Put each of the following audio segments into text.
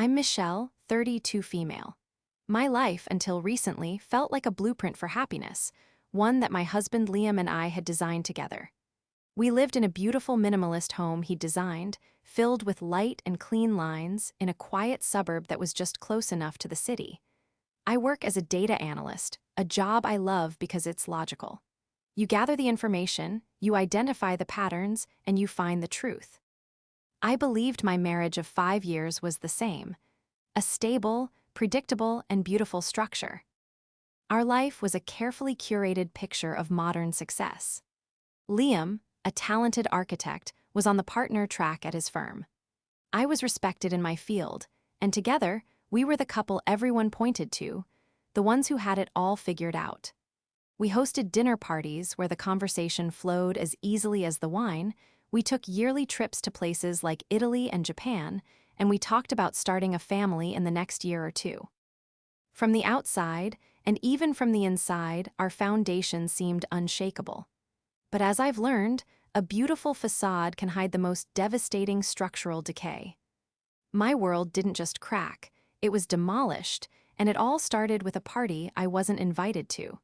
I'm Michelle, 32 female. My life, until recently, felt like a blueprint for happiness, one that my husband Liam and I had designed together. We lived in a beautiful minimalist home he'd designed, filled with light and clean lines, in a quiet suburb that was just close enough to the city. I work as a data analyst, a job I love because it's logical. You gather the information, you identify the patterns, and you find the truth. I believed my marriage of 5 years was the same. A stable, predictable, and beautiful structure. Our life was a carefully curated picture of modern success. Liam, a talented architect, was on the partner track at his firm. I was respected in my field, and together, we were the couple everyone pointed to, the ones who had it all figured out. We hosted dinner parties where the conversation flowed as easily as the wine. We took yearly trips to places like Italy and Japan, and we talked about starting a family in the next year or two. From the outside, and even from the inside, our foundation seemed unshakable. But as I've learned, a beautiful facade can hide the most devastating structural decay. My world didn't just crack, it was demolished, and it all started with a party I wasn't invited to.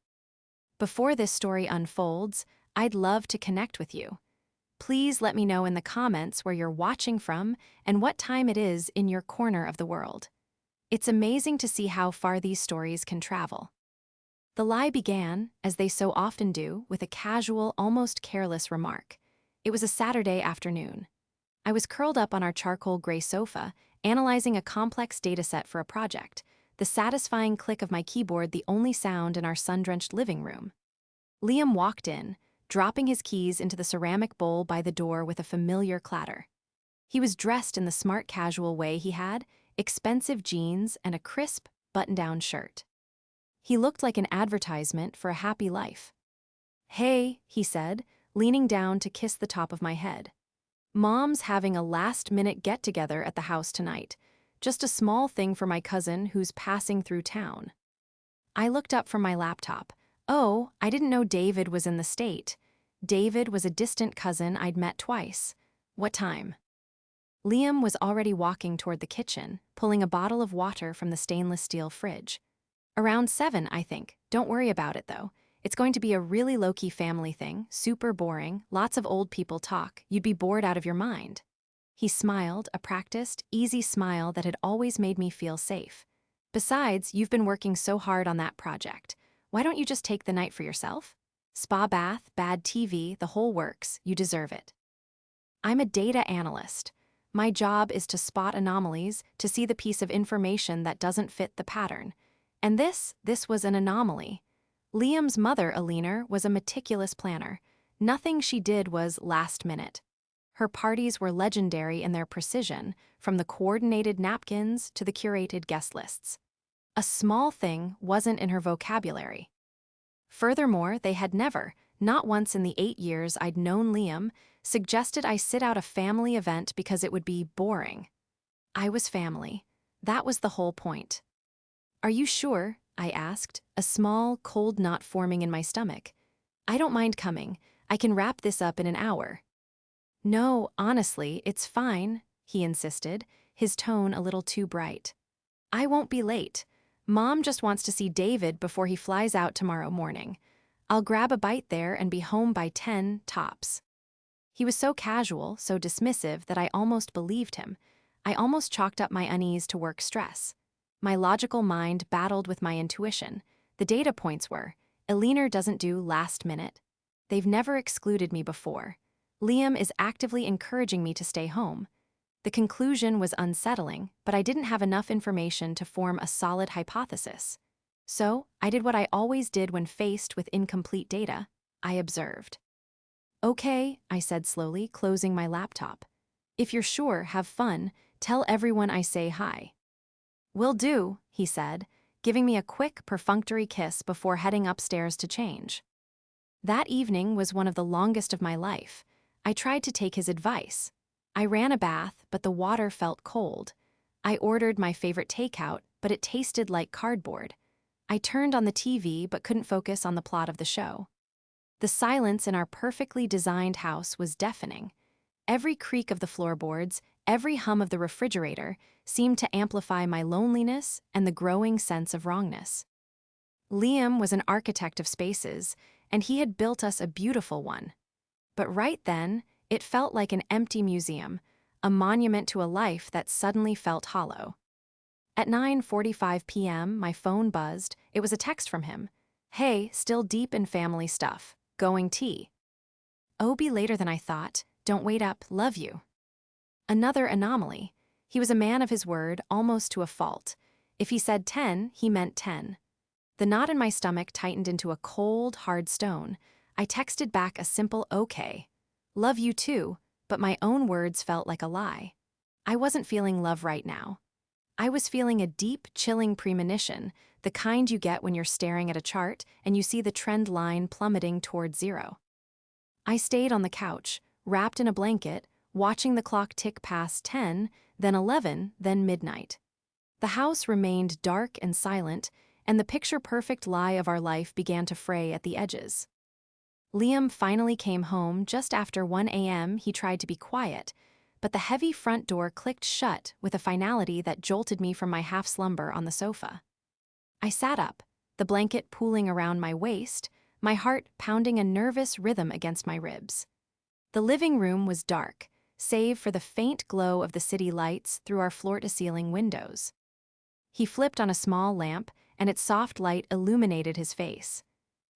Before this story unfolds, I'd love to connect with you. Please let me know in the comments where you're watching from and what time it is in your corner of the world. It's amazing to see how far these stories can travel. The lie began, as they so often do, with a casual, almost careless remark. It was a Saturday afternoon. I was curled up on our charcoal gray sofa, analyzing a complex dataset for a project, the satisfying click of my keyboard the only sound in our sun-drenched living room. Liam walked in, dropping his keys into the ceramic bowl by the door with a familiar clatter. He was dressed in the smart casual way he had, expensive jeans and a crisp, button-down shirt. He looked like an advertisement for a happy life. "Hey," he said, leaning down to kiss the top of my head. "Mom's having a last-minute get-together at the house tonight. Just a small thing for my cousin who's passing through town." I looked up from my laptop. Oh, I didn't know David was in the state. David was a distant cousin I'd met twice. What time? Liam was already walking toward the kitchen, pulling a bottle of water from the stainless steel fridge. "Around 7, I think. Don't worry about it, though. It's going to be a really low-key family thing, super boring, lots of old people talk. You'd be bored out of your mind." He smiled, a practiced, easy smile that had always made me feel safe. "Besides, you've been working so hard on that project. Why don't you just take the night for yourself? Spa bath, bad TV, the whole works. You deserve it." I'm a data analyst. My job is to spot anomalies, to see the piece of information that doesn't fit the pattern. And this was an anomaly. Liam's mother, Alina, was a meticulous planner. Nothing she did was last minute. Her parties were legendary in their precision, from the coordinated napkins to the curated guest lists. A small thing wasn't in her vocabulary. Furthermore, they had never, not once in the 8 years I'd known Liam, suggested I sit out a family event because it would be boring. I was family. That was the whole point. "Are you sure?" I asked, a small, cold knot forming in my stomach. "I don't mind coming. I can wrap this up in an hour." "No, honestly, it's fine," he insisted, his tone a little too bright. "I won't be late. Mom just wants to see David before he flies out tomorrow morning. I'll grab a bite there and be home by 10 tops." He was so casual, so dismissive that I almost believed him. I almost chalked up my unease to work stress. My logical mind battled with my intuition. The data points were, Alina doesn't do last minute. They've never excluded me before. Liam is actively encouraging me to stay home. The conclusion was unsettling, but I didn't have enough information to form a solid hypothesis. So, I did what I always did when faced with incomplete data. I observed. "Okay," I said slowly, closing my laptop. "If you're sure, have fun. Tell everyone I say hi." "Will do," he said, giving me a quick, perfunctory kiss before heading upstairs to change. That evening was one of the longest of my life. I tried to take his advice. I ran a bath, but the water felt cold. I ordered my favorite takeout, but it tasted like cardboard. I turned on the TV but couldn't focus on the plot of the show. The silence in our perfectly designed house was deafening. Every creak of the floorboards, every hum of the refrigerator seemed to amplify my loneliness and the growing sense of wrongness. Liam was an architect of spaces, and he had built us a beautiful one. But right then, it felt like an empty museum, a monument to a life that suddenly felt hollow. At 9:45 p.m., my phone buzzed. It was a text from him. "Hey, still deep in family stuff. Going tea." "Oh, be later than I thought. Don't wait up. Love you." Another anomaly. He was a man of his word, almost to a fault. If he said 10, he meant 10. The knot in my stomach tightened into a cold, hard stone. I texted back a simple "okay." "Love you too," but my own words felt like a lie. I wasn't feeling love right now. I was feeling a deep, chilling premonition, the kind you get when you're staring at a chart and you see the trend line plummeting toward zero. I stayed on the couch, wrapped in a blanket, watching the clock tick past 10, then 11, then midnight. The house remained dark and silent, and the picture-perfect lie of our life began to fray at the edges. Liam finally came home just after 1 a.m. He tried to be quiet, but the heavy front door clicked shut with a finality that jolted me from my half-slumber on the sofa. I sat up, the blanket pooling around my waist, my heart pounding a nervous rhythm against my ribs. The living room was dark, save for the faint glow of the city lights through our floor-to-ceiling windows. He flipped on a small lamp, and its soft light illuminated his face.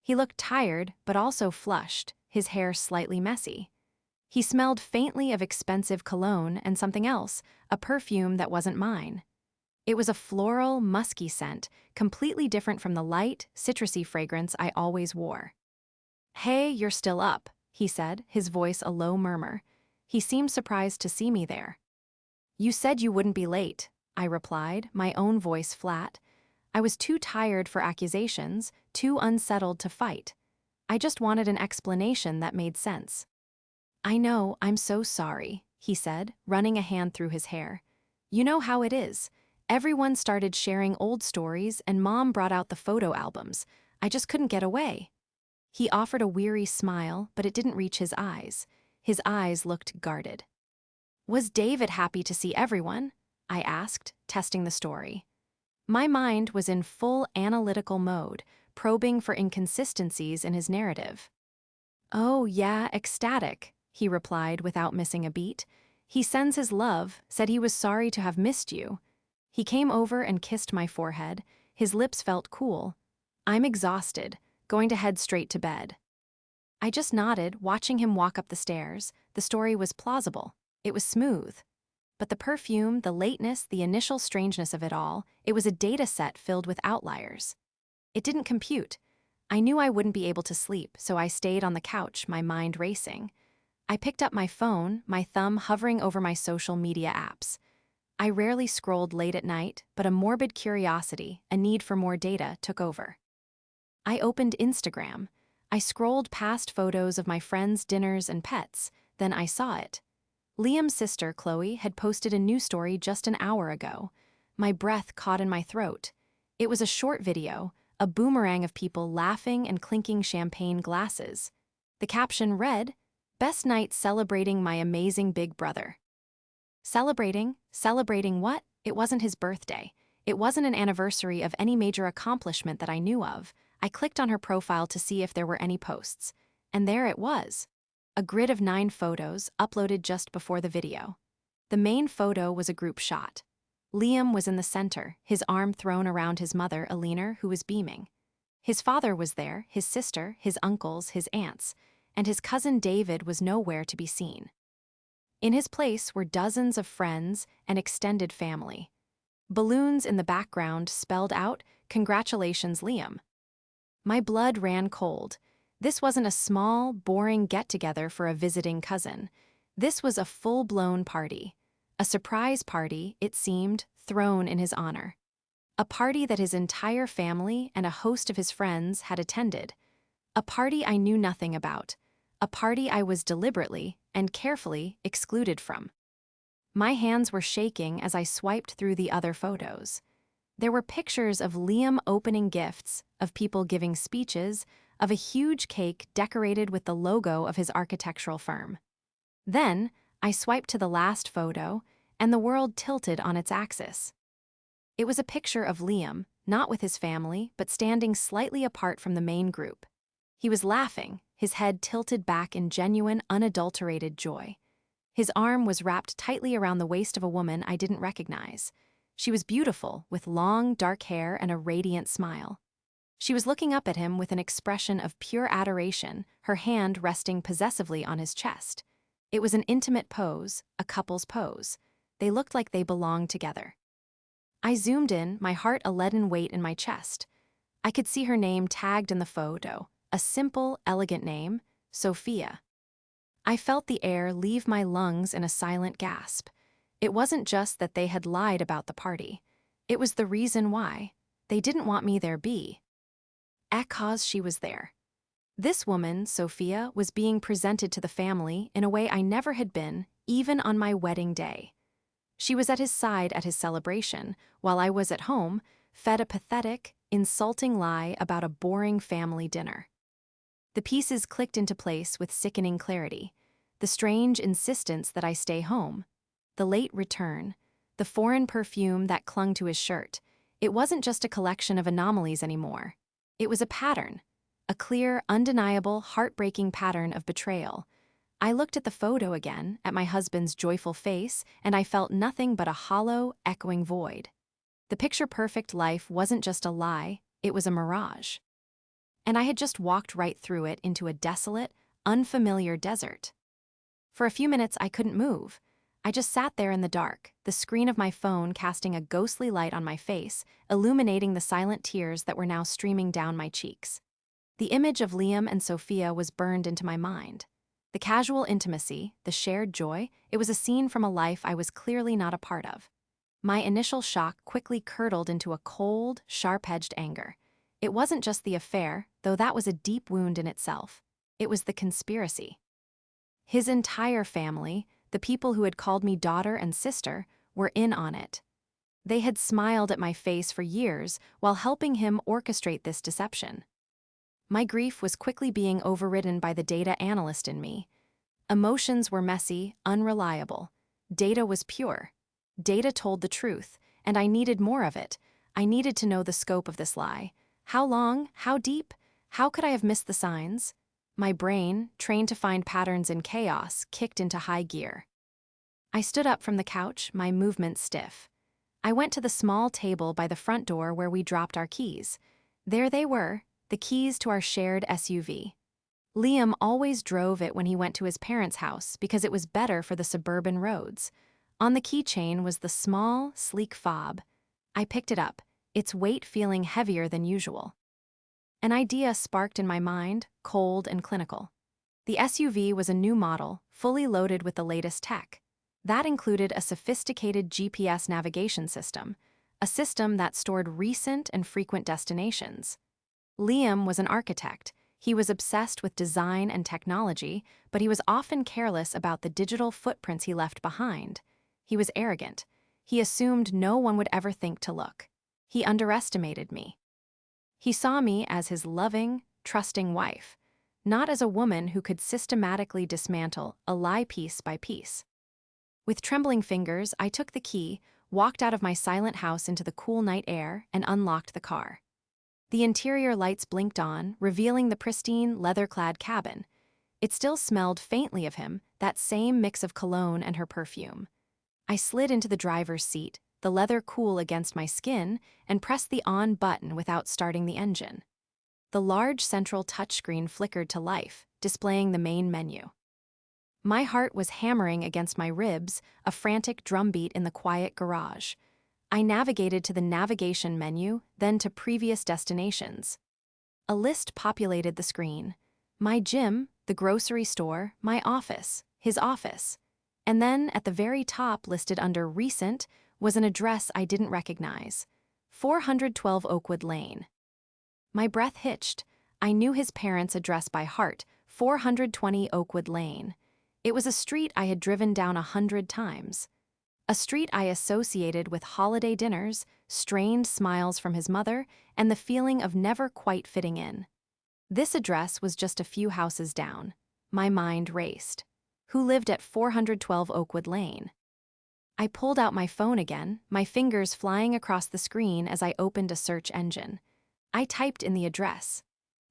He looked tired, but also flushed, his hair slightly messy. He smelled faintly of expensive cologne and something else, a perfume that wasn't mine. It was a floral, musky scent, completely different from the light, citrusy fragrance I always wore. "Hey, you're still up," he said, his voice a low murmur. He seemed surprised to see me there. "You said you wouldn't be late," I replied, my own voice flat. I was too tired for accusations, too unsettled to fight. I just wanted an explanation that made sense. "I know, I'm so sorry," he said, running a hand through his hair. "You know how it is. Everyone started sharing old stories and Mom brought out the photo albums. I just couldn't get away." He offered a weary smile, but it didn't reach his eyes. His eyes looked guarded. "Was David happy to see everyone?" I asked, testing the story. My mind was in full analytical mode, probing for inconsistencies in his narrative. "Oh, yeah, ecstatic," he replied without missing a beat. "He sends his love, said he was sorry to have missed you." He came over and kissed my forehead. His lips felt cool. "I'm exhausted, going to head straight to bed." I just nodded, watching him walk up the stairs. The story was plausible. It was smooth. But the perfume, the lateness, the initial strangeness of it all, it was a data set filled with outliers. It didn't compute. I knew I wouldn't be able to sleep, so I stayed on the couch, my mind racing. I picked up my phone, my thumb hovering over my social media apps. I rarely scrolled late at night, but a morbid curiosity, a need for more data, took over. I opened Instagram. I scrolled past photos of my friends' dinners and pets, then I saw it. Liam's sister, Chloe, had posted a new story just an hour ago. My breath caught in my throat. It was a short video, a boomerang of people laughing and clinking champagne glasses. The caption read, "Best night celebrating my amazing big brother." Celebrating? Celebrating what? It wasn't his birthday. It wasn't an anniversary of any major accomplishment that I knew of. I clicked on her profile to see if there were any posts. And there it was. A grid of 9 photos, uploaded just before the video. The main photo was a group shot. Liam was in the center, his arm thrown around his mother, Alina, who was beaming. His father was there, his sister, his uncles, his aunts, and his cousin David was nowhere to be seen. In his place were dozens of friends and extended family. Balloons in the background spelled out, "Congratulations, Liam." My blood ran cold. This wasn't a small, boring get-together for a visiting cousin. This was a full-blown party. A surprise party, it seemed, thrown in his honor. A party that his entire family and a host of his friends had attended. A party I knew nothing about. A party I was deliberately and carefully excluded from. My hands were shaking as I swiped through the other photos. There were pictures of Liam opening gifts, of people giving speeches, of a huge cake decorated with the logo of his architectural firm. Then, I swiped to the last photo, and the world tilted on its axis. It was a picture of Liam, not with his family, but standing slightly apart from the main group. He was laughing, his head tilted back in genuine, unadulterated joy. His arm was wrapped tightly around the waist of a woman I didn't recognize. She was beautiful, with long, dark hair and a radiant smile. She was looking up at him with an expression of pure adoration, her hand resting possessively on his chest. It was an intimate pose, a couple's pose. They looked like they belonged together. I zoomed in, my heart a leaden weight in my chest. I could see her name tagged in the photo, a simple, elegant name, Sophia. I felt the air leave my lungs in a silent gasp. It wasn't just that they had lied about the party. It was the reason why. They didn't want me there because she was there. This woman, Sophia, was being presented to the family in a way I never had been, even on my wedding day. She was at his side at his celebration, while I was at home, fed a pathetic, insulting lie about a boring family dinner. The pieces clicked into place with sickening clarity. The strange insistence that I stay home, the late return, the foreign perfume that clung to his shirt. It wasn't just a collection of anomalies anymore. It was a pattern, a clear, undeniable, heartbreaking pattern of betrayal. I looked at the photo again, at my husband's joyful face, and I felt nothing but a hollow, echoing void. The picture-perfect life wasn't just a lie, it was a mirage. And I had just walked right through it into a desolate, unfamiliar desert. For a few minutes, I couldn't move. I just sat there in the dark, the screen of my phone casting a ghostly light on my face, illuminating the silent tears that were now streaming down my cheeks. The image of Liam and Sophia was burned into my mind. The casual intimacy, the shared joy, it was a scene from a life I was clearly not a part of. My initial shock quickly curdled into a cold, sharp-edged anger. It wasn't just the affair, though that was a deep wound in itself. It was the conspiracy. His entire family, the people who had called me daughter and sister, were in on it. They had smiled at my face for years while helping him orchestrate this deception. My grief was quickly being overridden by the data analyst in me. Emotions were messy, unreliable. Data was pure. Data told the truth, and I needed more of it. I needed to know the scope of this lie. How long? How deep? How could I have missed the signs? My brain, trained to find patterns in chaos, kicked into high gear. I stood up from the couch, my movements stiff. I went to the small table by the front door where we dropped our keys. There they were, the keys to our shared SUV. Liam always drove it when he went to his parents' house because it was better for the suburban roads. On the keychain was the small, sleek fob. I picked it up, its weight feeling heavier than usual. An idea sparked in my mind, cold and clinical. The SUV was a new model, fully loaded with the latest tech. That included a sophisticated GPS navigation system, a system that stored recent and frequent destinations. Liam was an architect. He was obsessed with design and technology, but he was often careless about the digital footprints he left behind. He was arrogant. He assumed no one would ever think to look. He underestimated me. He saw me as his loving, trusting wife, not as a woman who could systematically dismantle a lie piece by piece. With trembling fingers, I took the key, walked out of my silent house into the cool night air, and unlocked the car. The interior lights blinked on, revealing the pristine, leather-clad cabin. It still smelled faintly of him, that same mix of cologne and her perfume. I slid into the driver's seat, the leather cool against my skin, and pressed the on button without starting the engine. The large central touchscreen flickered to life, displaying the main menu. My heart was hammering against my ribs, a frantic drumbeat in the quiet garage. I navigated to the navigation menu, then to previous destinations. A list populated the screen. My gym, the grocery store, my office, his office. And then, at the very top, listed under Recent, was an address I didn't recognize. 412 Oakwood Lane. My breath hitched. I knew his parents' address by heart, 420 Oakwood Lane. It was a street I had driven down 100 times. A street I associated with holiday dinners, strained smiles from his mother, and the feeling of never quite fitting in. This address was just a few houses down. My mind raced. Who lived at 412 Oakwood Lane? I pulled out my phone again, my fingers flying across the screen as I opened a search engine. I typed in the address.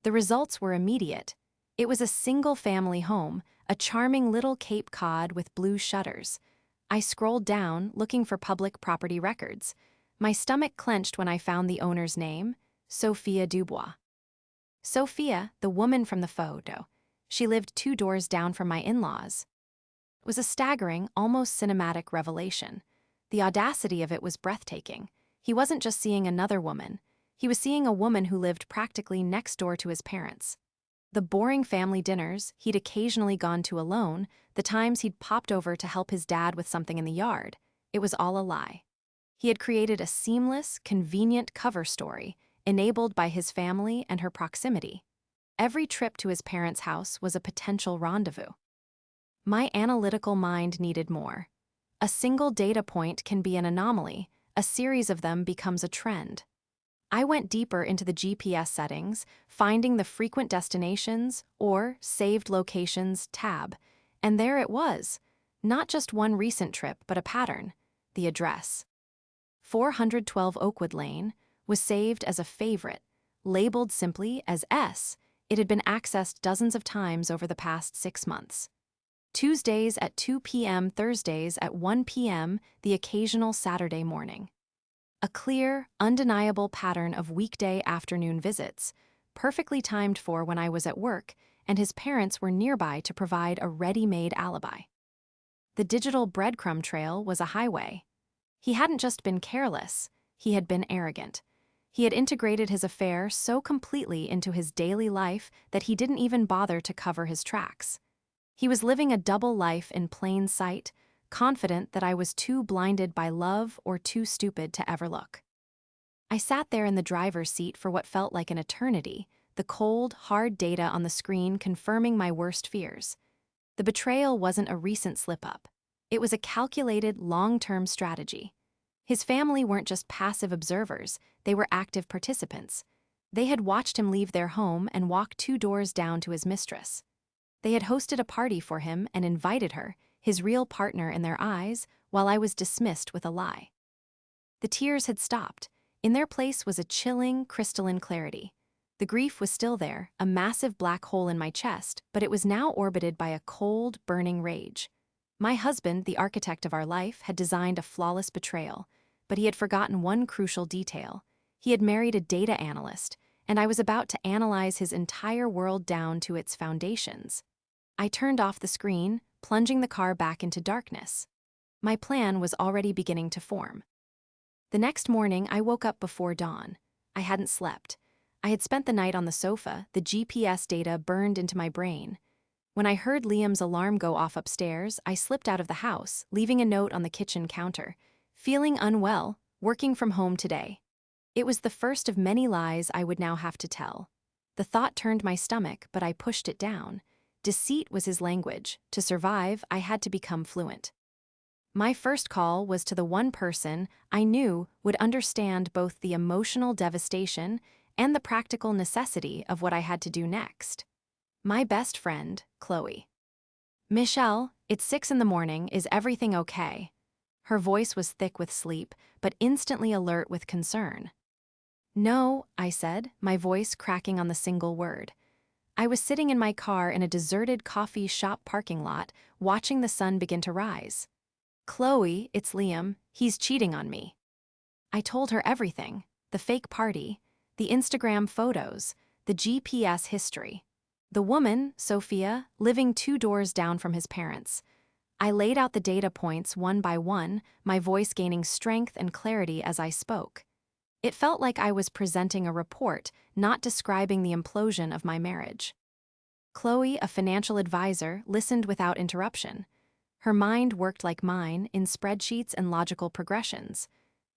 The results were immediate. It was a single-family home, a charming little Cape Cod with blue shutters. I scrolled down, looking for public property records. My stomach clenched when I found the owner's name, Sophia Dubois. Sophia, the woman from the photo. She lived 2 doors down from my in-laws. It was a staggering, almost cinematic revelation. The audacity of it was breathtaking. He wasn't just seeing another woman. He was seeing a woman who lived practically next door to his parents. The boring family dinners he'd occasionally gone to alone, the times he'd popped over to help his dad with something in the yard, it was all a lie. He had created a seamless, convenient cover story, enabled by his family and her proximity. Every trip to his parents' house was a potential rendezvous. My analytical mind needed more. A single data point can be an anomaly, a series of them becomes a trend. I went deeper into the GPS settings, finding the frequent destinations or saved locations tab, and there it was. Not just one recent trip, but a pattern. The address. 412 Oakwood Lane was saved as a favorite, labeled simply as S. It had been accessed dozens of times over the past 6 months. Tuesdays at 2 p.m., Thursdays at 1 p.m., the occasional Saturday morning. A clear, undeniable pattern of weekday afternoon visits, perfectly timed for when I was at work and his parents were nearby to provide a ready-made alibi. The digital breadcrumb trail was a highway. He hadn't just been careless, he had been arrogant. He had integrated his affair so completely into his daily life that he didn't even bother to cover his tracks. He was living a double life in plain sight, confident that I was too blinded by love or too stupid to ever look. I sat there in the driver's seat for what felt like an eternity, the cold, hard data on the screen confirming my worst fears. The betrayal wasn't a recent slip-up. It was a calculated, long-term strategy. His family weren't just passive observers, they were active participants. They had watched him leave their home and walk 2 doors down to his mistress. They had hosted a party for him and invited her, his real partner in their eyes, while I was dismissed with a lie. The tears had stopped. In their place was a chilling, crystalline clarity. The grief was still there, a massive black hole in my chest, but it was now orbited by a cold, burning rage. My husband, the architect of our life, had designed a flawless betrayal, but he had forgotten one crucial detail. He had married a data analyst, and I was about to analyze his entire world down to its foundations. I turned off the screen, plunging the car back into darkness. My plan was already beginning to form. The next morning, I woke up before dawn. I hadn't slept. I had spent the night on the sofa, the GPS data burned into my brain. When I heard Liam's alarm go off upstairs, I slipped out of the house, leaving a note on the kitchen counter. Feeling unwell, working from home today. It was the first of many lies I would now have to tell. The thought turned my stomach, but I pushed it down. Deceit was his language. To survive, I had to become fluent. My first call was to the one person I knew would understand both the emotional devastation and the practical necessity of what I had to do next. My best friend, Chloe. "Michelle, it's 6 in the morning. Is everything okay?" Her voice was thick with sleep, but instantly alert with concern. "No," I said, my voice cracking on the single word. I was sitting in my car in a deserted coffee shop parking lot, watching the sun begin to rise. "Chloe, it's Liam. He's cheating on me." I told her everything. The fake party, the Instagram photos, the GPS history. The woman, Sophia, living 2 doors down from his parents. I laid out the data points one by one, my voice gaining strength and clarity as I spoke. It felt like I was presenting a report, not describing the implosion of my marriage. Chloe, a financial advisor, listened without interruption. Her mind worked like mine, in spreadsheets and logical progressions.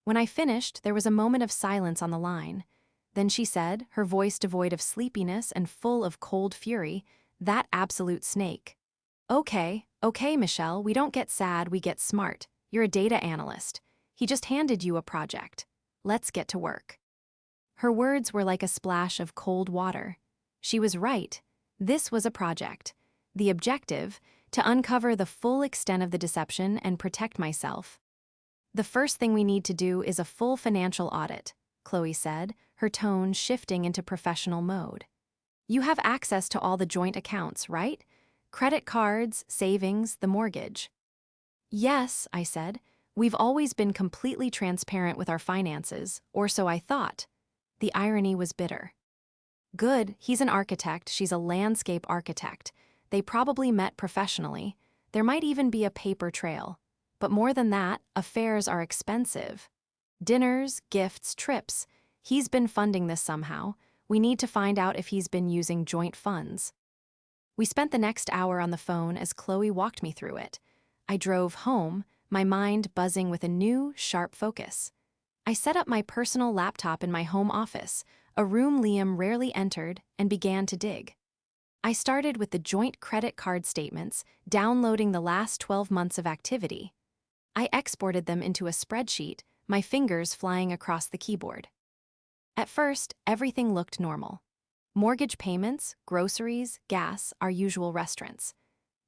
When I finished, there was a moment of silence on the line. Then she said, her voice devoid of sleepiness and full of cold fury, "That absolute snake." Okay, Michelle, we don't get sad, we get smart. You're a data analyst. He just handed you a project. Let's get to work." Her words were like a splash of cold water. She was right. This was a project. The objective, to uncover the full extent of the deception and protect myself. The first thing we need to do is a full financial audit, Chloe said, her tone shifting into professional mode. You have access to all the joint accounts, right? Credit cards, savings, the mortgage. Yes, I said. We've always been completely transparent with our finances, or so I thought. The irony was bitter. Good, he's an architect, she's a landscape architect. They probably met professionally. There might even be a paper trail. But more than that, affairs are expensive. Dinners, gifts, trips. He's been funding this somehow. We need to find out if he's been using joint funds. We spent the next hour on the phone as Chloe walked me through it. I drove home, my mind buzzing with a new, sharp focus. I set up my personal laptop in my home office, a room Liam rarely entered, and began to dig. I started with the joint credit card statements, downloading the last 12 months of activity. I exported them into a spreadsheet, my fingers flying across the keyboard. At first, everything looked normal. Mortgage payments, groceries, gas, our usual restaurants.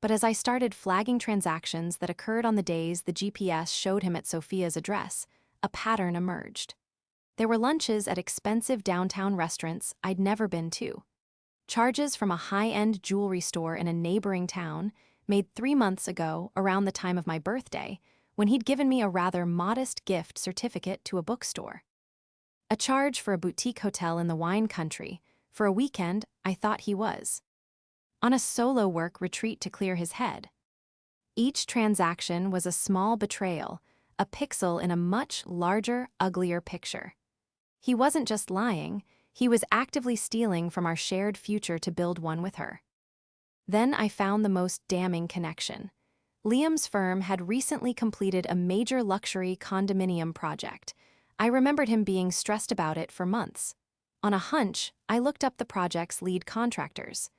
But as I started flagging transactions that occurred on the days the GPS showed him at Sophia's address, a pattern emerged. There were lunches at expensive downtown restaurants I'd never been to. Charges from a high-end jewelry store in a neighboring town, made 3 months ago around the time of my birthday, when he'd given me a rather modest gift certificate to a bookstore. A charge for a boutique hotel in the wine country. For a weekend, I thought he was on a solo work retreat to clear his head. Each transaction was a small betrayal, a pixel in a much larger, uglier picture. He wasn't just lying, he was actively stealing from our shared future to build one with her. Then I found the most damning connection. Liam's firm had recently completed a major luxury condominium project. I remembered him being stressed about it for months. On a hunch, I looked up the project's lead contractors.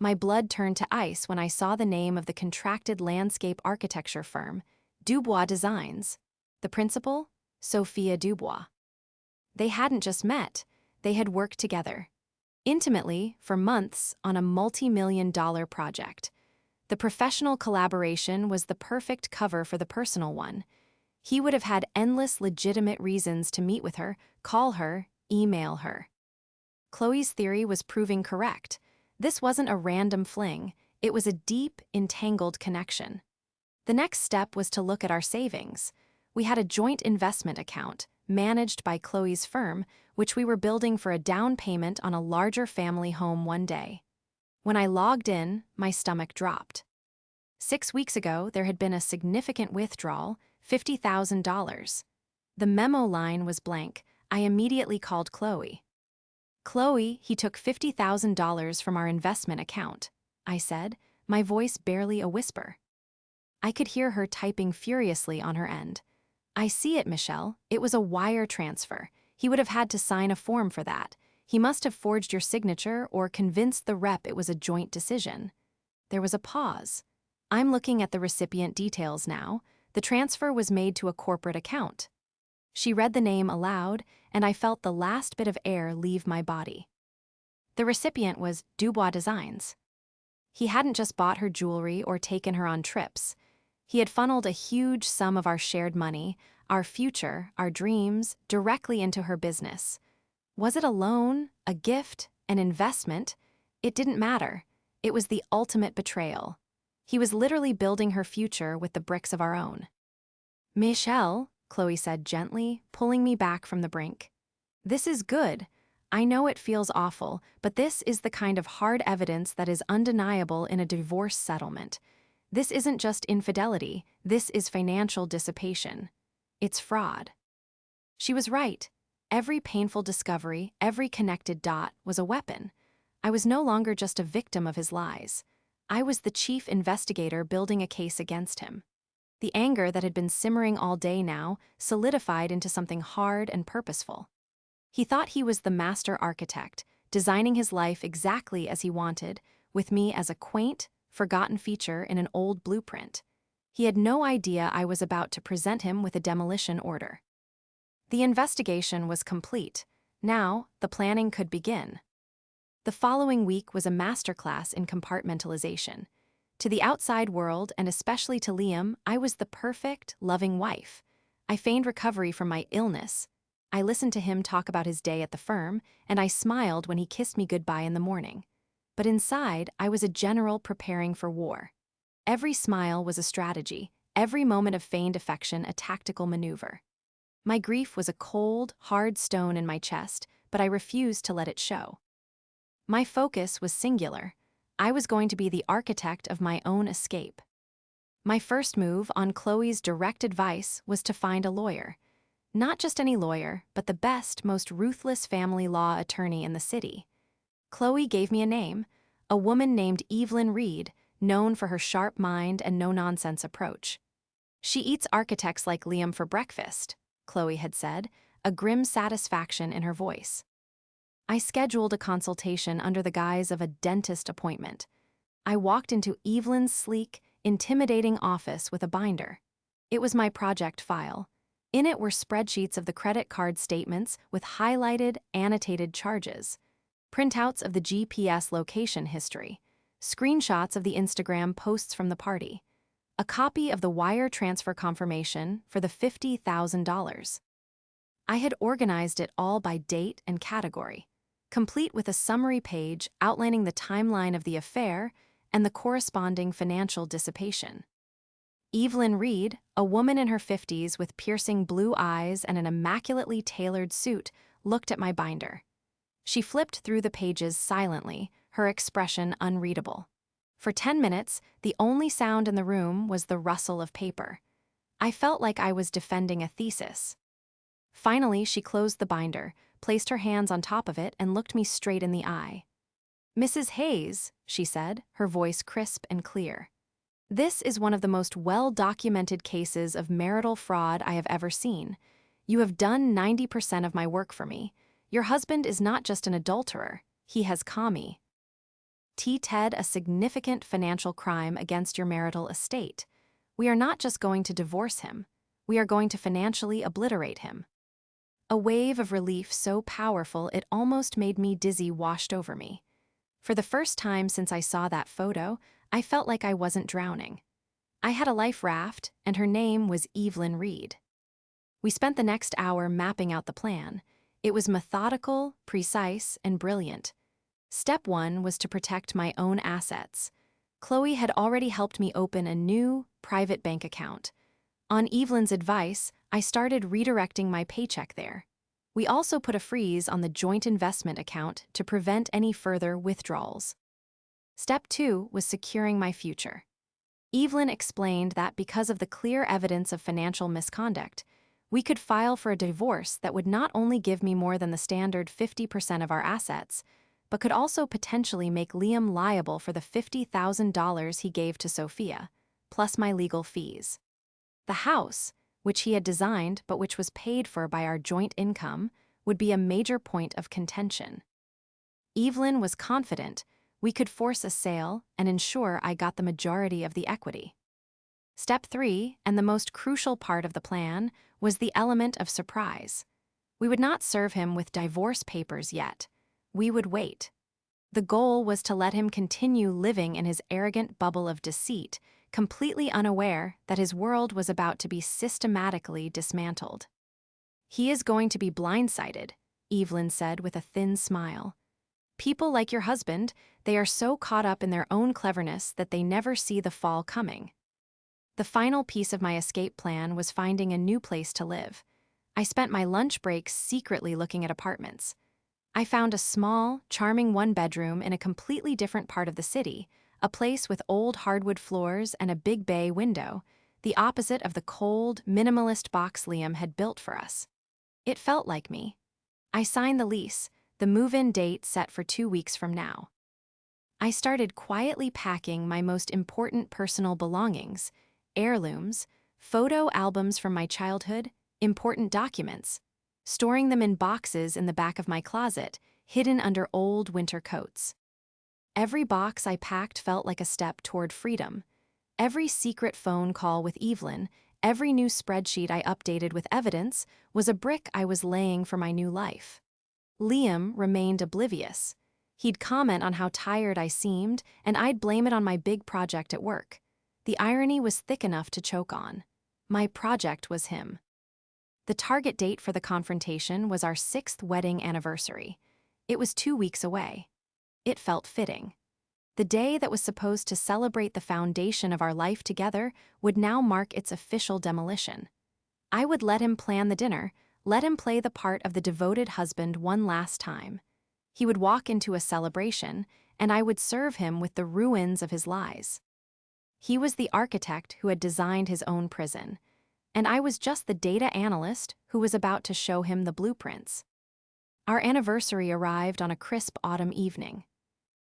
My blood turned to ice when I saw the name of the contracted landscape architecture firm, Dubois Designs. The principal? Sophia Dubois. They hadn't just met, they had worked together. Intimately, for months, on a multi-million-dollar project. The professional collaboration was the perfect cover for the personal one. He would have had endless legitimate reasons to meet with her, call her, email her. Chloe's theory was proving correct. This wasn't a random fling, it was a deep, entangled connection. The next step was to look at our savings. We had a joint investment account, managed by Chloe's firm, which we were building for a down payment on a larger family home one day. When I logged in, my stomach dropped. 6 weeks ago, there had been a significant withdrawal, $50,000. The memo line was blank. I immediately called Chloe. Chloe, he took $50,000 from our investment account, I said, my voice barely a whisper. I could hear her typing furiously on her end. I see it, Michelle. It was a wire transfer. He would have had to sign a form for that. He must have forged your signature or convinced the rep it was a joint decision. There was a pause. I'm looking at the recipient details now. The transfer was made to a corporate account. She read the name aloud, and I felt the last bit of air leave my body. The recipient was Dubois Designs. He hadn't just bought her jewelry or taken her on trips. He had funneled a huge sum of our shared money, our future, our dreams, directly into her business. Was it a loan, a gift, an investment? It didn't matter. It was the ultimate betrayal. He was literally building her future with the bricks of our own. Michelle, Chloe said gently, pulling me back from the brink. This is good. I know it feels awful, but this is the kind of hard evidence that is undeniable in a divorce settlement. This isn't just infidelity, this is financial dissipation. It's fraud. She was right. Every painful discovery, every connected dot was a weapon. I was no longer just a victim of his lies. I was the chief investigator building a case against him. The anger that had been simmering all day now solidified into something hard and purposeful. He thought he was the master architect, designing his life exactly as he wanted, with me as a quaint, forgotten feature in an old blueprint. He had no idea I was about to present him with a demolition order. The investigation was complete. Now, the planning could begin. The following week was a masterclass in compartmentalization. To the outside world, and especially to Liam, I was the perfect, loving wife. I feigned recovery from my illness. I listened to him talk about his day at the firm, and I smiled when he kissed me goodbye in the morning. But inside, I was a general preparing for war. Every smile was a strategy, every moment of feigned affection a tactical maneuver. My grief was a cold, hard stone in my chest, but I refused to let it show. My focus was singular. I was going to be the architect of my own escape. My first move, on Chloe's direct advice, was to find a lawyer. Not just any lawyer, but the best, most ruthless family law attorney in the city. Chloe gave me a name, a woman named Evelyn Reed, known for her sharp mind and no-nonsense approach. "She eats architects like Liam for breakfast," Chloe had said, a grim satisfaction in her voice. I scheduled a consultation under the guise of a dentist appointment. I walked into Evelyn's sleek, intimidating office with a binder. It was my project file. In it were spreadsheets of the credit card statements with highlighted, annotated charges, printouts of the GPS location history, screenshots of the Instagram posts from the party, a copy of the wire transfer confirmation for the $50,000. I had organized it all by date and category, complete with a summary page outlining the timeline of the affair and the corresponding financial dissipation. Evelyn Reed, a woman in her 50s with piercing blue eyes and an immaculately tailored suit, looked at my binder. She flipped through the pages silently, her expression unreadable. For 10 minutes, the only sound in the room was the rustle of paper. I felt like I was defending a thesis. Finally, she closed the binder, placed her hands on top of it, and looked me straight in the eye. "Mrs. Hayes," she said, her voice crisp and clear. "This is one of the most well-documented cases of marital fraud I have ever seen. You have done 90% of my work for me. Your husband is not just an adulterer, he has committed a significant financial crime against your marital estate. We are not just going to divorce him, we are going to financially obliterate him." A wave of relief so powerful it almost made me dizzy washed over me. For the first time since I saw that photo, I felt like I wasn't drowning. I had a life raft, and her name was Evelyn Reed. We spent the next hour mapping out the plan. It was methodical, precise, and brilliant. Step 1 was to protect my own assets. Chloe had already helped me open a new, private bank account. On Evelyn's advice, I started redirecting my paycheck there. We also put a freeze on the joint investment account to prevent any further withdrawals. Step 2 was securing my future. Evelyn explained that because of the clear evidence of financial misconduct, we could file for a divorce that would not only give me more than the standard 50% of our assets, but could also potentially make Liam liable for the $50,000 he gave to Sophia, plus my legal fees. The house, which he had designed but which was paid for by our joint income, would be a major point of contention. Evelyn was confident we could force a sale and ensure I got the majority of the equity. Step 3, and the most crucial part of the plan, was the element of surprise. We would not serve him with divorce papers yet. We would wait. The goal was to let him continue living in his arrogant bubble of deceit, completely unaware that his world was about to be systematically dismantled. "He is going to be blindsided," Evelyn said with a thin smile. "People like your husband, they are so caught up in their own cleverness that they never see the fall coming." The final piece of my escape plan was finding a new place to live. I spent my lunch breaks secretly looking at apartments. I found a small, charming one-bedroom in a completely different part of the city, a place with old hardwood floors and a big bay window, the opposite of the cold, minimalist box Liam had built for us. It felt like me. I signed the lease, the move-in date set for 2 weeks from now. I started quietly packing my most important personal belongings, heirlooms, photo albums from my childhood, important documents, storing them in boxes in the back of my closet, hidden under old winter coats. Every box I packed felt like a step toward freedom. Every secret phone call with Evelyn, every new spreadsheet I updated with evidence, was a brick I was laying for my new life. Liam remained oblivious. He'd comment on how tired I seemed, and I'd blame it on my big project at work. The irony was thick enough to choke on. My project was him. The target date for the confrontation was our 6th wedding anniversary. It was 2 weeks away. It felt fitting. The day that was supposed to celebrate the foundation of our life together would now mark its official demolition. I would let him plan the dinner, let him play the part of the devoted husband one last time. He would walk into a celebration, and I would serve him with the ruins of his lies. He was the architect who had designed his own prison, and I was just the data analyst who was about to show him the blueprints. Our anniversary arrived on a crisp autumn evening.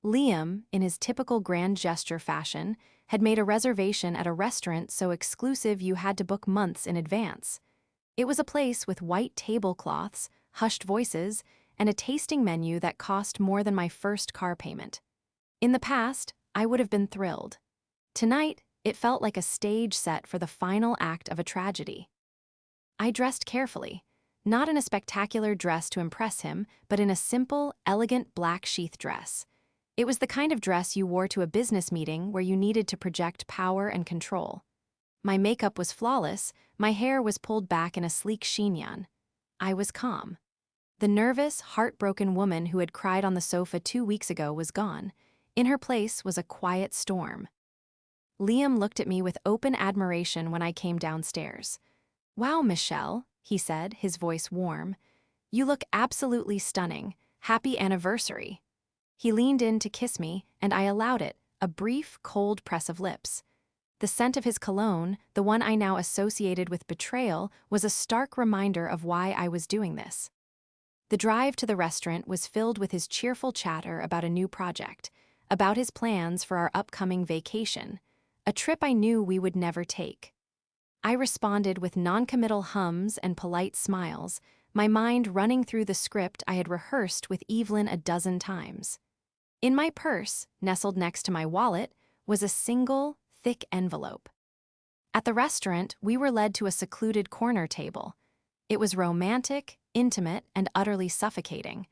Liam, in his typical grand gesture fashion, had made a reservation at a restaurant so exclusive you had to book months in advance. It was a place with white tablecloths, hushed voices, and a tasting menu that cost more than my first car payment. In the past, I would have been thrilled. Tonight, it felt like a stage set for the final act of a tragedy. I dressed carefully, not in a spectacular dress to impress him, but in a simple, elegant black sheath dress. It was the kind of dress you wore to a business meeting where you needed to project power and control. My makeup was flawless, my hair was pulled back in a sleek chignon. I was calm. The nervous, heartbroken woman who had cried on the sofa 2 weeks ago was gone. In her place was a quiet storm. Liam looked at me with open admiration when I came downstairs. "Wow, Michelle," he said, his voice warm. "You look absolutely stunning. Happy anniversary." He leaned in to kiss me, and I allowed it, a brief, cold press of lips. The scent of his cologne, the one I now associated with betrayal, was a stark reminder of why I was doing this. The drive to the restaurant was filled with his cheerful chatter about a new project, about his plans for our upcoming vacation, a trip I knew we would never take. I responded with noncommittal hums and polite smiles, my mind running through the script I had rehearsed with Evelyn a dozen times. In my purse, nestled next to my wallet, was a single, thick envelope. At the restaurant, we were led to a secluded corner table. It was romantic, intimate, and utterly suffocating.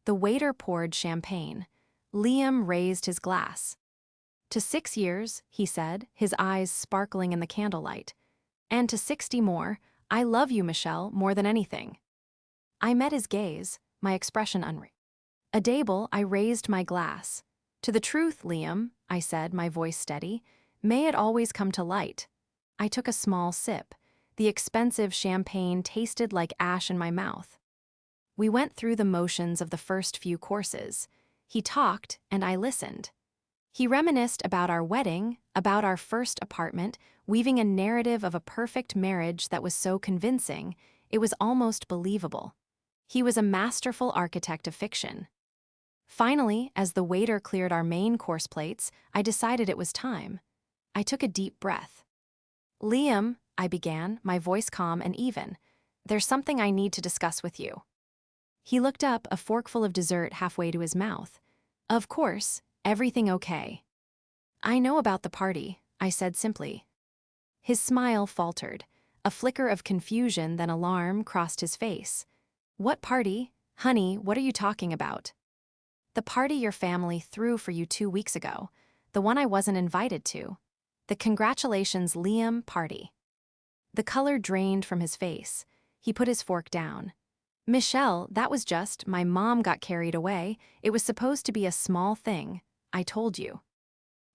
The waiter poured champagne. Liam raised his glass. "To 6 years," he said, his eyes sparkling in the candlelight. "And to 60 more, I love you, Michelle, more than anything." I met his gaze, my expression unreal. Adable, I raised my glass. "To the truth, Liam," I said, my voice steady. "May it always come to light." I took a small sip. The expensive champagne tasted like ash in my mouth. We went through the motions of the first few courses. He talked, and I listened. He reminisced about our wedding, about our first apartment, weaving a narrative of a perfect marriage that was so convincing, it was almost believable. He was a masterful architect of fiction. Finally, as the waiter cleared our main course plates, I decided it was time. I took a deep breath. "Liam," I began, my voice calm and even, "there's something I need to discuss with you." He looked up, a forkful of dessert halfway to his mouth. "Of course, everything okay?" "I know about the party," I said simply. His smile faltered. A flicker of confusion, then alarm, crossed his face. "What party? Honey, what are you talking about?" "The party your family threw for you 2 weeks ago. The one I wasn't invited to. The congratulations Liam party." The color drained from his face. He put his fork down. "Michelle, that was just, my mom got carried away. It was supposed to be a small thing. I told you."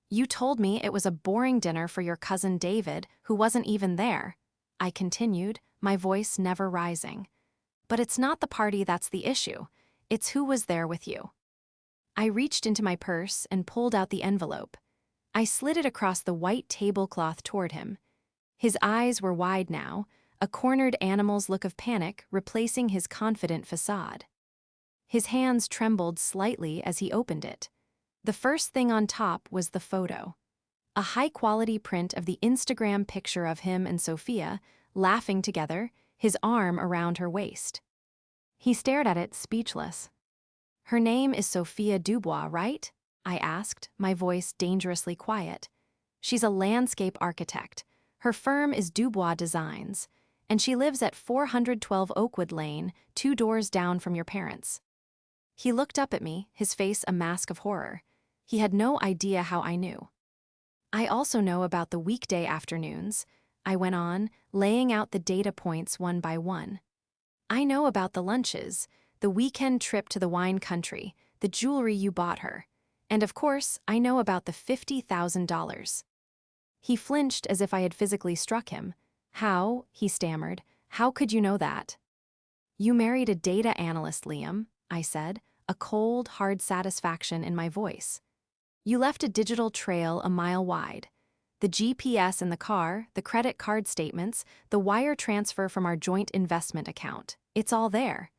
"You told me it was a boring dinner for your cousin David, who wasn't even there," I continued, my voice never rising. "But it's not the party that's the issue. It's who was there with you." I reached into my purse and pulled out the envelope. I slid it across the white tablecloth toward him. His eyes were wide now, a cornered animal's look of panic replacing his confident facade. His hands trembled slightly as he opened it. The first thing on top was the photo. A high-quality print of the Instagram picture of him and Sophia, laughing together, his arm around her waist. He stared at it, speechless. "Her name is Sophia Dubois, right?" I asked, my voice dangerously quiet. "She's a landscape architect. Her firm is Dubois Designs, and she lives at 412 Oakwood Lane, 2 doors down from your parents." He looked up at me, his face a mask of horror. He had no idea how I knew. "I also know about the weekday afternoons. I went on, laying out the data points one by one. I know about the lunches, the weekend trip to the wine country, the jewelry you bought her. And of course, I know about the $50,000. He flinched as if I had physically struck him. How, he stammered, how could you know that? You married a data analyst, Liam, I said, a cold, hard satisfaction in my voice. You left a digital trail a mile wide. The GPS in the car, the credit card statements, the wire transfer from our joint investment account. It's all there.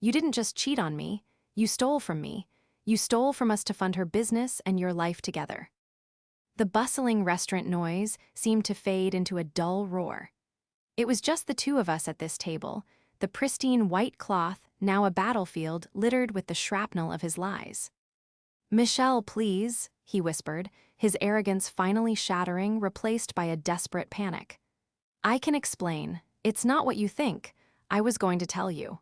You didn't just cheat on me, you stole from me. You stole from us to fund her business and your life together. The bustling restaurant noise seemed to fade into a dull roar. It was just the two of us at this table, the pristine white cloth now a battlefield littered with the shrapnel of his lies. Michelle, please, he whispered, his arrogance finally shattering, replaced by a desperate panic. I can explain. It's not what you think. I was going to tell you.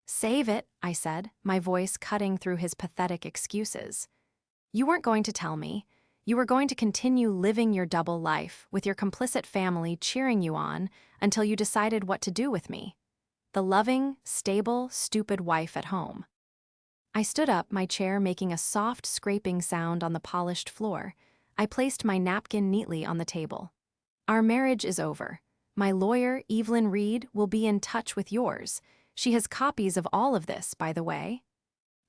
Save it, I said, my voice cutting through his pathetic excuses. You weren't going to tell me. You were going to continue living your double life, with your complicit family cheering you on until you decided what to do with me. The loving, stable, stupid wife at home. I stood up, my chair making a soft scraping sound on the polished floor. I placed my napkin neatly on the table. Our marriage is over. My lawyer, Evelyn Reed, will be in touch with yours. She has copies of all of this, by the way.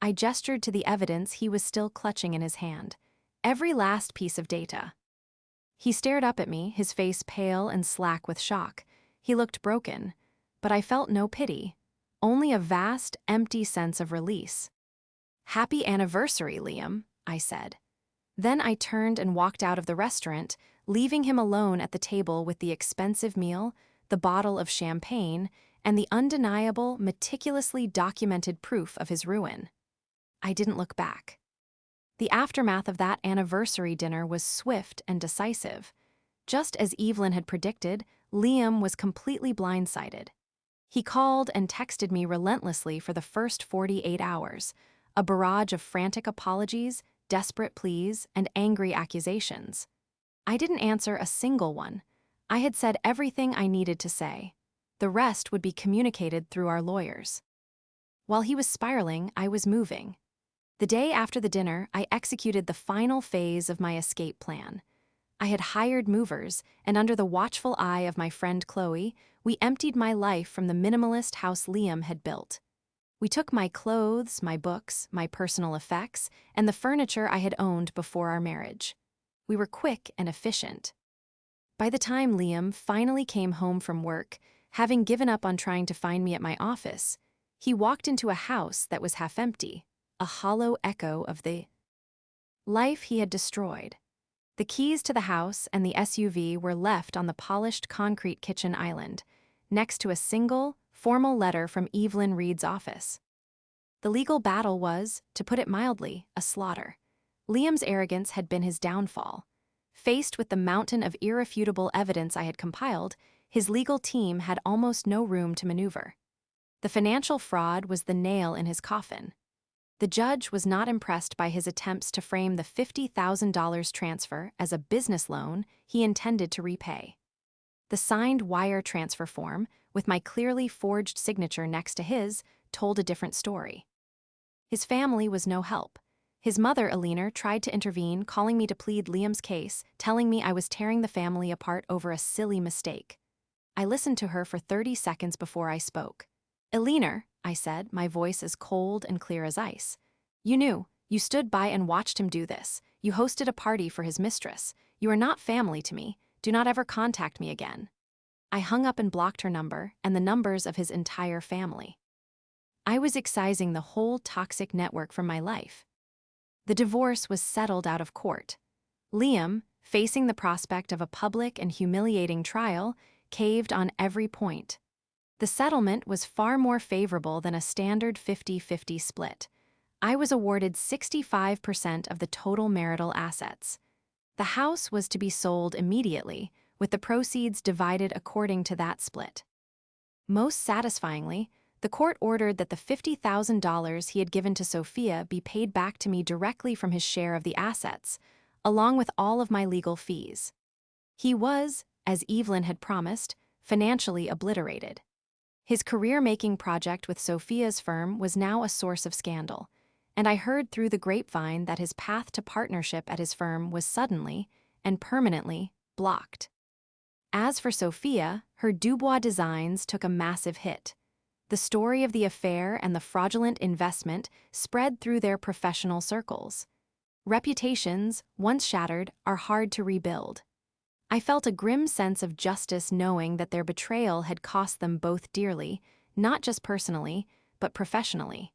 I gestured to the evidence he was still clutching in his hand. Every last piece of data. He stared up at me, his face pale and slack with shock. He looked broken, but I felt no pity, only a vast, empty sense of release. Happy anniversary, Liam, I said. Then I turned and walked out of the restaurant, leaving him alone at the table with the expensive meal, the bottle of champagne, and the undeniable, meticulously documented proof of his ruin. I didn't look back. The aftermath of that anniversary dinner was swift and decisive. Just as Evelyn had predicted, Liam was completely blindsided. He called and texted me relentlessly for the first 48 hours, a barrage of frantic apologies, desperate pleas, and angry accusations. I didn't answer a single one. I had said everything I needed to say. The rest would be communicated through our lawyers. While he was spiraling, I was moving. The day after the dinner, I executed the final phase of my escape plan. I had hired movers, and under the watchful eye of my friend Chloe, we emptied my life from the minimalist house Liam had built. We took my clothes, my books, my personal effects, and the furniture I had owned before our marriage. We were quick and efficient. By the time Liam finally came home from work, having given up on trying to find me at my office, he walked into a house that was half empty, a hollow echo of the life he had destroyed. The keys to the house and the SUV were left on the polished concrete kitchen island, next to a single, formal letter from Evelyn Reed's office. The legal battle was, to put it mildly, a slaughter. Liam's arrogance had been his downfall. Faced with the mountain of irrefutable evidence I had compiled, his legal team had almost no room to maneuver. The financial fraud was the nail in his coffin. The judge was not impressed by his attempts to frame the $50,000 transfer as a business loan he intended to repay. The signed wire transfer form, with my clearly forged signature next to his, told a different story. His family was no help. His mother, Alina, tried to intervene, calling me to plead Liam's case, telling me I was tearing the family apart over a silly mistake. I listened to her for 30 seconds before I spoke. Alina, I said, my voice as cold and clear as ice. You knew. You stood by and watched him do this. You hosted a party for his mistress. You are not family to me. Do not ever contact me again. I hung up and blocked her number and the numbers of his entire family. I was excising the whole toxic network from my life. The divorce was settled out of court. Liam, facing the prospect of a public and humiliating trial, caved on every point. The settlement was far more favorable than a standard 50-50 split. I was awarded 65% of the total marital assets. The house was to be sold immediately, with the proceeds divided according to that split. Most satisfyingly, the court ordered that the $50,000 he had given to Sophia be paid back to me directly from his share of the assets, along with all of my legal fees. He was, as Evelyn had promised, financially obliterated. His career-making project with Sophia's firm was now a source of scandal, and I heard through the grapevine that his path to partnership at his firm was suddenly and permanently blocked. As for Sophia, her Dubois designs took a massive hit. The story of the affair and the fraudulent investment spread through their professional circles. Reputations, once shattered, are hard to rebuild. I felt a grim sense of justice knowing that their betrayal had cost them both dearly, not just personally, but professionally.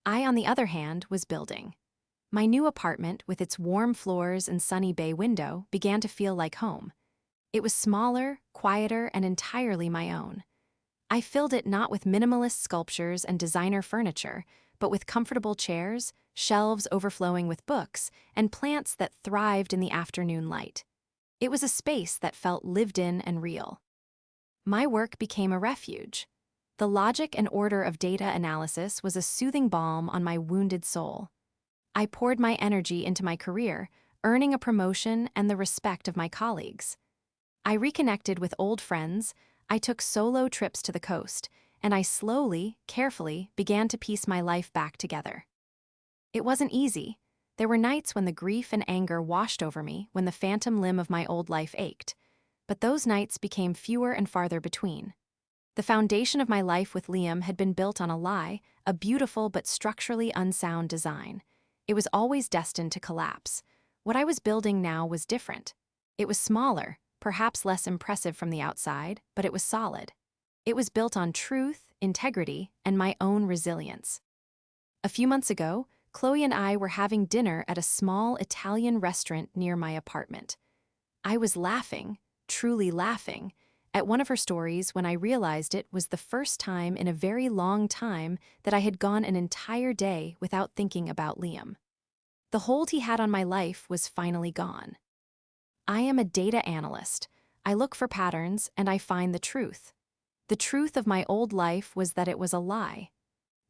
I, on the other hand, was building. My new apartment, with its warm floors and sunny bay window, began to feel like home. It was smaller, quieter, and entirely my own. I filled it not with minimalist sculptures and designer furniture, but with comfortable chairs, shelves overflowing with books, and plants that thrived in the afternoon light. It was a space that felt lived in and real. My work became a refuge. The logic and order of data analysis was a soothing balm on my wounded soul. I poured my energy into my career, earning a promotion and the respect of my colleagues. I reconnected with old friends, I took solo trips to the coast, and I slowly, carefully began to piece my life back together. It wasn't easy. There were nights when the grief and anger washed over me, when the phantom limb of my old life ached. But those nights became fewer and farther between. The foundation of my life with Liam had been built on a lie, a beautiful but structurally unsound design. It was always destined to collapse. What I was building now was different. It was smaller, perhaps less impressive from the outside, but it was solid. It was built on truth, integrity, and my own resilience. A few months ago, Chloe and I were having dinner at a small Italian restaurant near my apartment. I was laughing, truly laughing, at one of her stories when I realized it was the first time in a very long time that I had gone an entire day without thinking about Liam. The hold he had on my life was finally gone. I am a data analyst. I look for patterns and I find the truth. The truth of my old life was that it was a lie.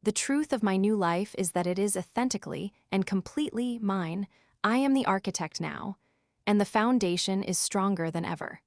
The truth of my new life is that it is authentically and completely mine. I am the architect now, and the foundation is stronger than ever.